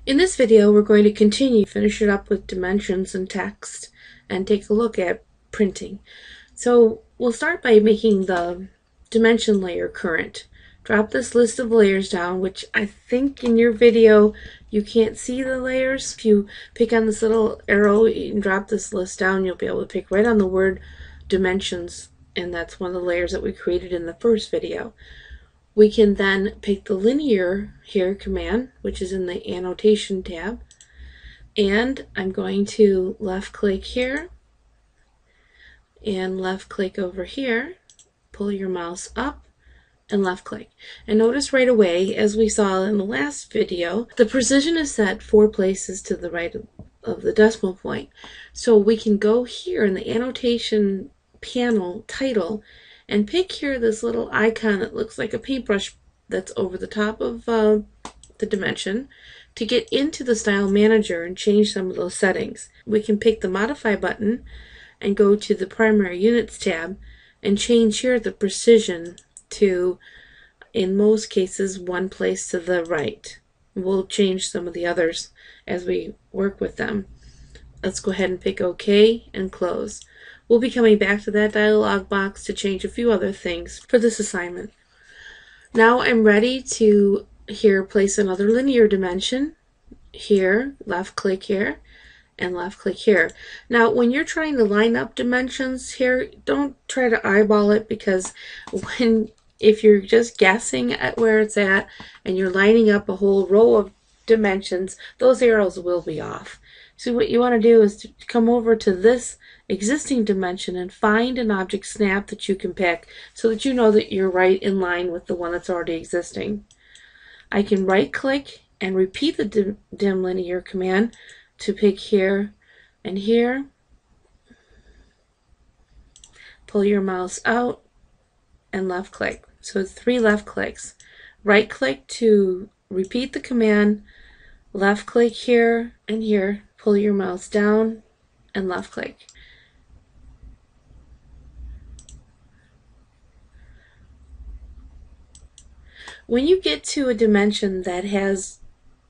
In this video, we're going to finish it up with dimensions and text, and take a look at printing. So we'll start by making the dimension layer current. Drop this list of layers down, which I think in your video you can't see the layers. If you pick on this little arrow and drop this list down, you'll be able to pick right on the word dimensions, and that's one of the layers that we created in the first video. We can then pick the linear here command, which is in the annotation tab, and I'm going to left click here and left click over here, pull your mouse up and left click. And notice right away, as we saw in the last video, the precision is set 4 places to the right of the decimal point. So we can go here in the annotation panel title and pick here this little icon that looks like a paintbrush that's over the top of the dimension to get into the Style Manager and change some of those settings. We can pick the Modify button and go to the Primary Units tab and change here the precision to, in most cases, 1 place to the right. We'll change some of the others as we work with them. Let's go ahead and pick OK and close. We'll be coming back to that dialog box to change a few other things for this assignment. Now I'm ready to here place another linear dimension. Here, left click here, and left click here. Now when you're trying to line up dimensions here, don't try to eyeball it, because if you're just guessing at where it's at and you're lining up a whole row of dimensions, those arrows will be off. So what you want to do is to come over to this existing dimension and find an object snap that you can pick so that you know that you're right in line with the one that's already existing. I can right click and repeat the dim linear command to pick here and here. Pull your mouse out and left click. So it's 3 left clicks. Right click to repeat the command, left click here and here, pull your mouse down and left click. When you get to a dimension that has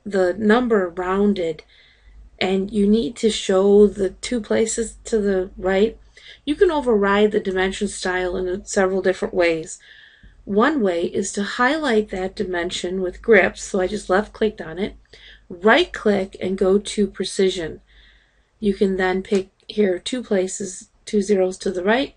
the number rounded and you need to show the 2 places to the right, you can override the dimension style in several different ways. One way is to highlight that dimension with grips, so I just left clicked on it, right click and go to precision. You can then pick here 2 places, 2 zeros to the right,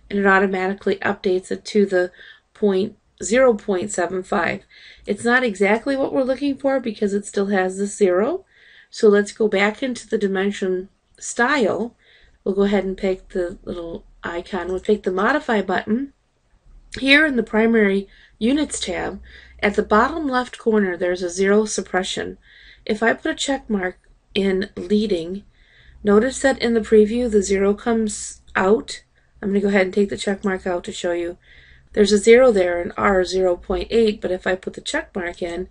and it automatically updates it to the 0.75. It's not exactly what we're looking for because it still has the 0. So let's go back into the dimension style. We'll go ahead and pick the little icon. We'll pick the Modify button. Here in the Primary Units tab, at the bottom left corner there's a 0 suppression. If I put a check mark in leading, notice that in the preview the 0 comes out. I'm going to go ahead and take the check mark out to show you. There's a 0 there in R 0.8, but if I put the check mark in,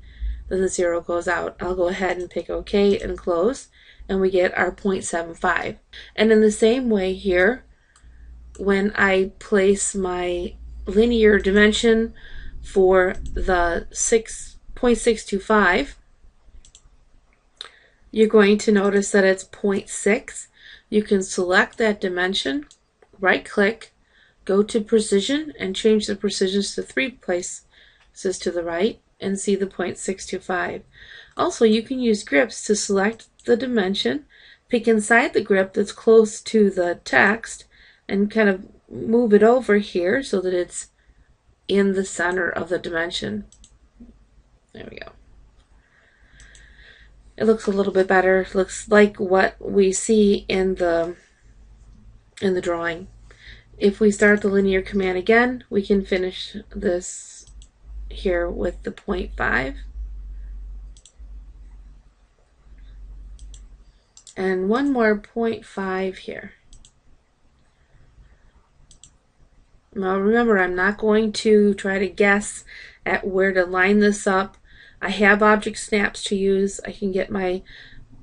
then the 0 goes out. I'll go ahead and pick OK and close, and we get our 0.75. And in the same way here, when I place my linear dimension for the 0.625, you're going to notice that it's 0.6. You can select that dimension, right click, go to precision and change the precisions to 3 places to the right and see the 0.625. Also, you can use grips to select the dimension, pick inside the grip that's close to the text, and kind of move it over here so that it's in the center of the dimension. There we go. It looks a little bit better. It looks like what we see in the drawing. If we start the linear command again, we can finish this here with the 0.5. And one more 0.5 here. Now remember, I'm not going to try to guess at where to line this up. I have object snaps to use. I can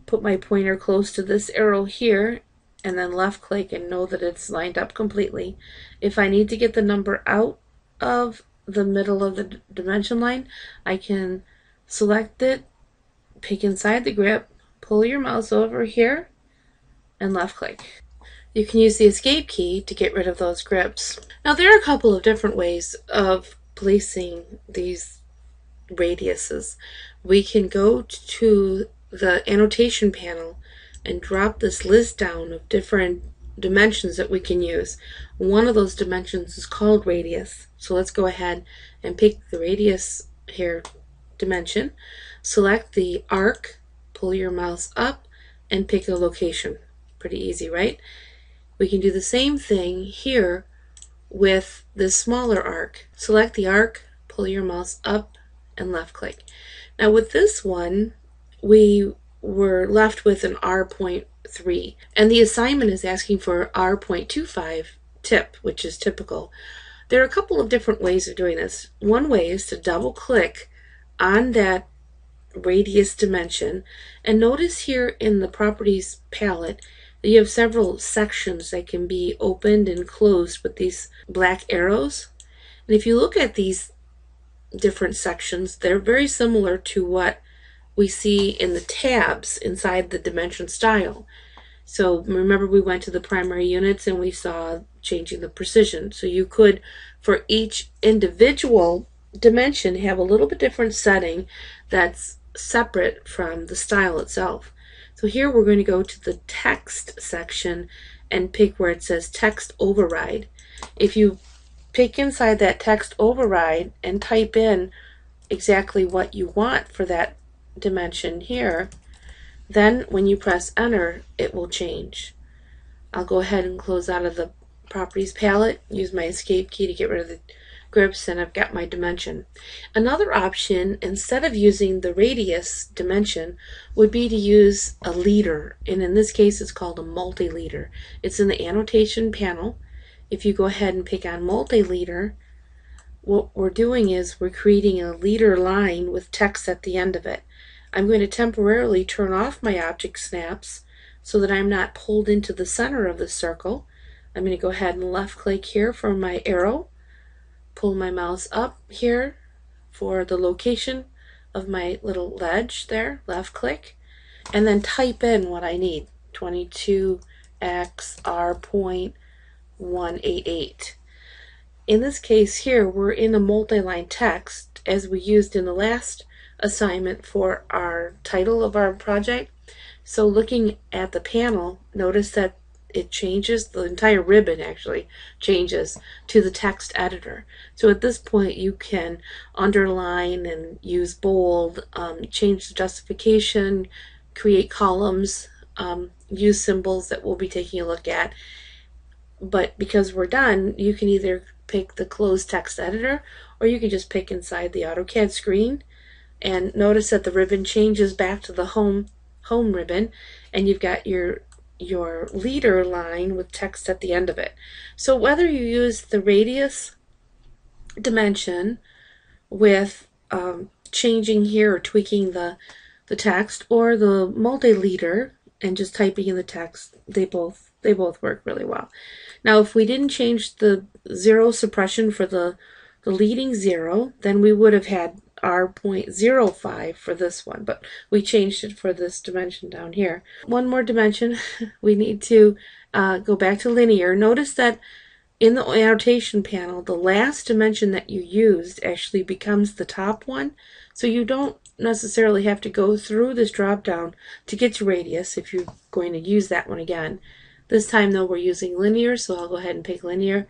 put my pointer close to this arrow here and then left click and know that it's lined up completely. If I need to get the number out of the middle of the dimension line, I can select it pick inside the grip, pull your mouse over here, and left click. You can use the escape key to get rid of those grips. Now there are a couple of different ways of placing these radiuses. We can go to the annotation panel and drop this list down of different dimensions that we can use. One of those dimensions is called radius. So let's go ahead and pick the radius here dimension. Select the arc, pull your mouse up, and pick a location. Pretty easy, right? We can do the same thing here with this smaller arc. Select the arc, pull your mouse up, and left click. Now with this one, we were left with an R.3, and the assignment is asking for R.25 tip, which is typical. There are a couple of different ways of doing this. One way is to double click on that radius dimension, and notice here in the properties palette that you have several sections that can be opened and closed with these black arrows. And if you look at these different sections, they're very similar to what we see in the tabs inside the dimension style. So remember, we went to the primary units and we saw changing the precision. So you could, for each individual dimension, have a little bit different setting that's separate from the style itself. So here we're going to go to the text section and pick where it says text override. If you pick inside that text override and type in exactly what you want for that dimension here, then when you press enter, it will change. I'll go ahead and close out of the properties palette, use my escape key to get rid of the grips, and I've got my dimension. Another option, instead of using the radius dimension, would be to use a leader, and in this case it's called a multi-leader. It's in the annotation panel. If you go ahead and pick on multi-leader, what we're doing is we're creating a leader line with text at the end of it. I'm going to temporarily turn off my object snaps so that I'm not pulled into the center of the circle. I'm going to go ahead and left click here for my arrow, pull my mouse up here for the location of my little ledge there, left click, and then type in what I need, 22x R.188. In this case here, we're in a multi-line text as we used in the last assignment for our title of our project. So looking at the panel, notice that it changes, the entire ribbon actually changes to the text editor. So at this point you can underline and use bold, change the justification, create columns, use symbols that we'll be taking a look at. But because we're done, you can either pick the closed text editor or you can just pick inside the AutoCAD screen. And notice that the ribbon changes back to the home ribbon, and you've got your leader line with text at the end of it. So whether you use the radius dimension with changing here or tweaking the text, or the multi-leader and just typing in the text, they both work really well. Now if we didn't change the zero suppression for the leading zero, then we would have had R.05 for this one, but we changed it for this dimension down here. One more dimension, we need to go back to linear. Notice that in the annotation panel, the last dimension that you used actually becomes the top one, so you don't necessarily have to go through this drop down to get to radius if you're going to use that one again. This time though, we're using linear, so I'll go ahead and pick linear.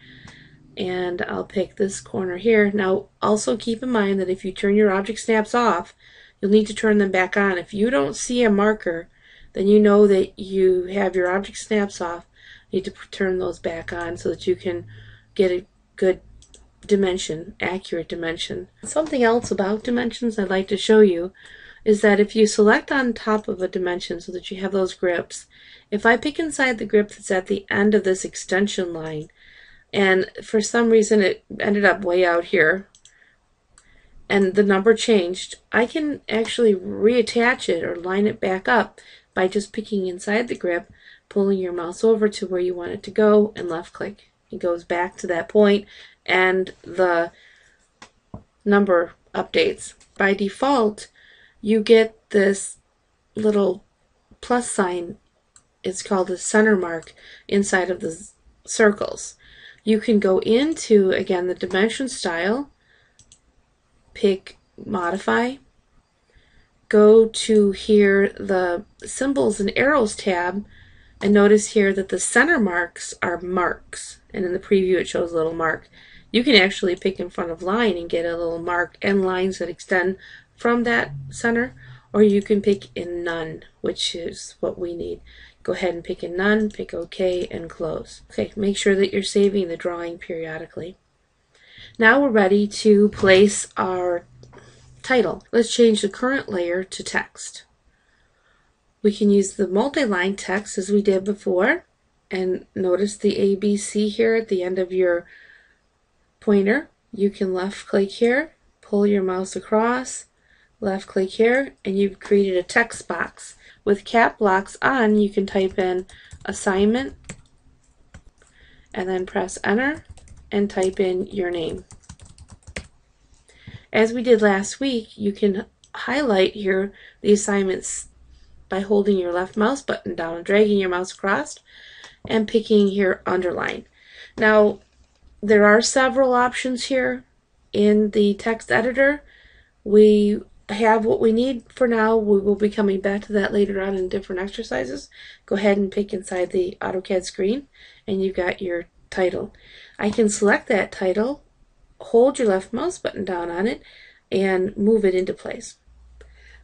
And I'll pick this corner here. Now also keep in mind that if you turn your object snaps off, you'll need to turn them back on. If you don't see a marker, then you know that you have your object snaps off. You need to turn those back on so that you can get a good dimension, accurate dimension. Something else about dimensions I'd like to show you is that if you select on top of a dimension so that you have those grips, if I pick inside the grip that's at the end of this extension line, and for some reason it ended up way out here and the number changed, I can actually reattach it or line it back up by just picking inside the grip, pulling your mouse over to where you want it to go, and left click. It goes back to that point and the number updates. By default, you get this little plus sign, it's called the center mark inside of the circles. You can go into, again, the dimension style, pick modify, go to here the symbols and arrows tab, and notice here that the center marks are marks, and in the preview it shows a little mark. You can actually pick in front of line and get a little mark and lines that extend from that center, or you can pick in none, which is what we need. Go ahead and pick in none, pick OK, and close. Okay, make sure that you're saving the drawing periodically. Now we're ready to place our title. Let's change the current layer to text. We can use the multi-line text as we did before, and notice the ABC here at the end of your pointer. You can left click here, pull your mouse across, left click here, and you've created a text box. With cap locks on, you can type in assignment and then press enter and type in your name. As we did last week, you can highlight here the assignments by holding your left mouse button down, dragging your mouse across, and picking here underline. Now, there are several options here in the text editor. We have what we need for now. We will be coming back to that later on in different exercises. Go ahead and pick inside the AutoCAD screen, and you've got your title. I can select that title, hold your left mouse button down on it, and move it into place.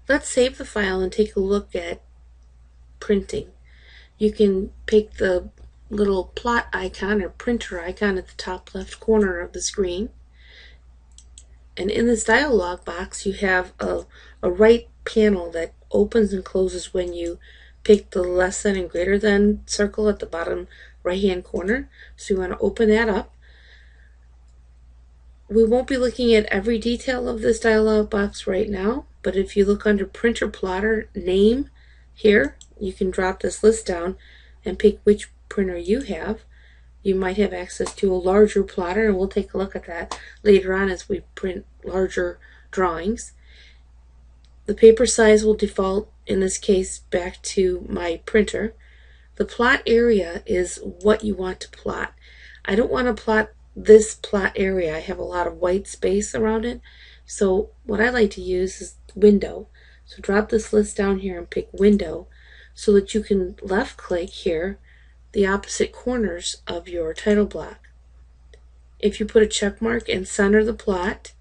Let's save the file and take a look at printing. You can pick the little plot icon or printer icon at the top left corner of the screen. And in this dialog box, you have a right panel that opens and closes when you pick the less than and greater than circle at the bottom right hand corner. So you want to open that up. We won't be looking at every detail of this dialog box right now, but if you look under printer plotter name here, you can drop this list down and pick which printer you have. You might have access to a larger plotter, and we'll take a look at that later on as we print larger drawings. The paper size will default, in this case, back to my printer. The plot area is what you want to plot. I don't want to plot this plot area. I have a lot of white space around it. So what I like to use is window. So drop this list down here and pick window so that you can left click here the opposite corners of your title block. If you put a check mark and center the plot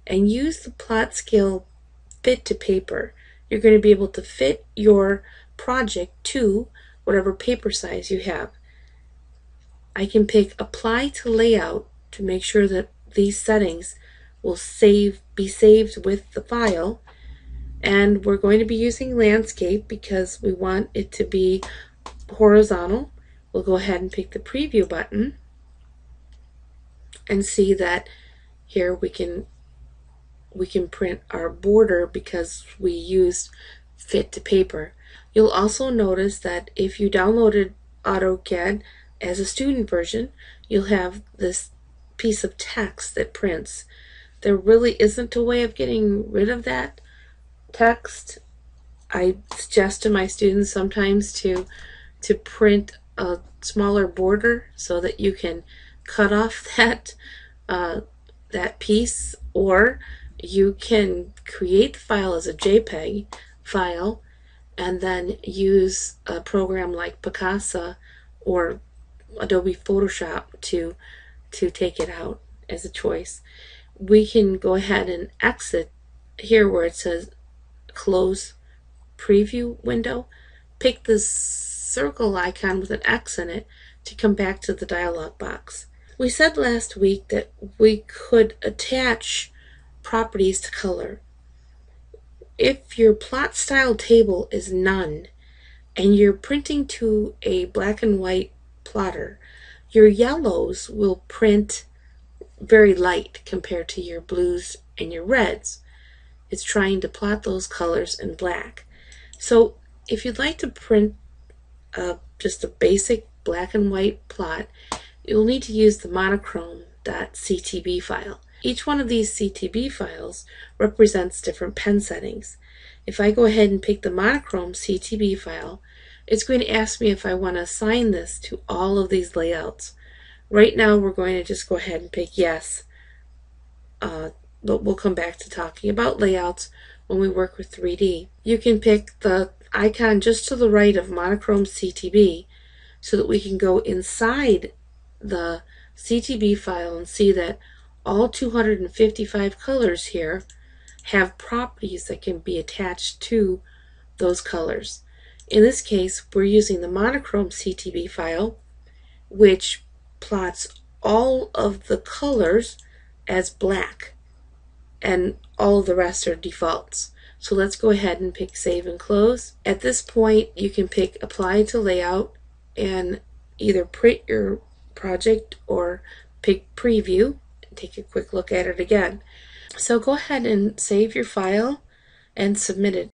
and use the plot scale fit to paper, you're going to be able to fit your project to whatever paper size you have. I can pick apply to layout to make sure that these settings will be saved with the file, and we're going to be using landscape because we want it to be horizontal. We'll go ahead and pick the preview button and see that here we can print our border because we used fit to paper. You'll also notice that if you downloaded AutoCAD as a student version, you'll have this piece of text that prints. There really isn't a way of getting rid of that text. I suggest to my students sometimes to print a smaller border so that you can cut off that piece, or you can create the file as a JPEG file and then use a program like Picasa or Adobe Photoshop to take it out as a choice. We can go ahead and exit here where it says close preview window. Pick the circle icon with an X in it to come back to the dialog box. We said last week that we could attach properties to color. If your plot style table is none and you're printing to a black and white plotter, your yellows will print very light compared to your blues and your reds. It's trying to plot those colors in black. So if you'd like to print just a basic black and white plot, you'll need to use the monochrome.ctb file. Each one of these CTB files represents different pen settings. If I go ahead and pick the monochrome CTB file, it's going to ask me if I want to assign this to all of these layouts. Right now we're going to just go ahead and pick yes, but we'll come back to talking about layouts when we work with 3D. You can pick the icon just to the right of monochrome CTB so that we can go inside the CTB file and see that all 255 colors here have properties that can be attached to those colors. In this case, we're using the monochrome CTB file, which plots all of the colors as black, and all of the rest are defaults. So let's go ahead and pick Save and Close. At this point, you can pick Apply to Layout and either print your project or pick Preview and take a quick look at it again. So go ahead and save your file and submit it.